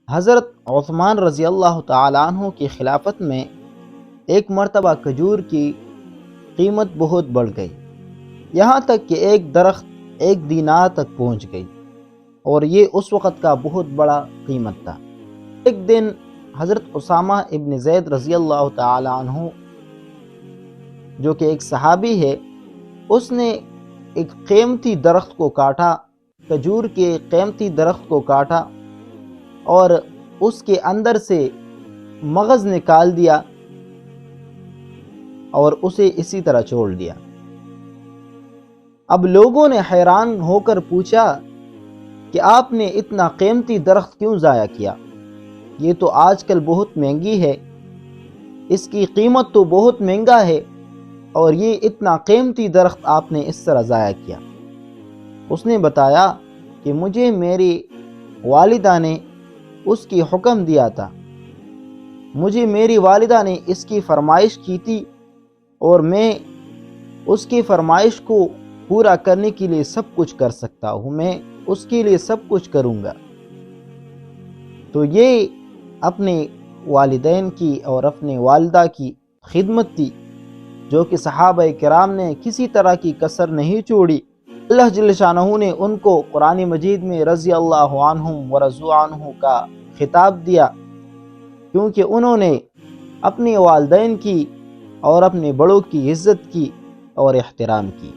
حضرت عثمان رضی اللہ تعالیٰ عنہ کی خلافت میں ایک مرتبہ کھجور کی قیمت بہت بڑھ گئی، یہاں تک کہ ایک درخت 1 دینار تک پہنچ گئی، اور یہ اس وقت کا بہت بڑا قیمت تھا۔ ایک دن حضرت اسامہ ابن زید رضی اللہ تعالیٰ عنہ جو کہ ایک صحابی ہے، اس نے ایک قیمتی درخت کو کاٹا، کھجور کے قیمتی درخت کو کاٹا اور اس کے اندر سے مغز نکال دیا اور اسے اسی طرح چھوڑ دیا۔ اب لوگوں نے حیران ہو کر پوچھا کہ آپ نے اتنا قیمتی درخت کیوں ضائع کیا؟ یہ تو آج کل بہت مہنگی ہے، اس کی قیمت تو بہت مہنگا ہے، اور یہ اتنا قیمتی درخت آپ نے اس طرح ضائع کیا۔ اس نے بتایا کہ مجھے میری والدہ نے اس کی حکم دیا تھا، مجھے میری والدہ نے اس کی فرمائش کی تھی، اور میں اس کی فرمائش کو پورا کرنے کے لیے سب کچھ کر سکتا ہوں، میں اس کے لیے سب کچھ کروں گا۔ تو یہ اپنے والدین کی اور اپنے والدہ کی خدمت تھی، جو کہ صحابہ کرام نے کسی طرح کی کسر نہیں چھوڑی۔ اللہ جل شانہ نے ان کو قرآن مجید میں رضی اللہ عنہم ورضوا عنہ کا خطاب دیا، کیونکہ انہوں نے اپنے والدین کی اور اپنے بڑوں کی عزت کی اور احترام کی۔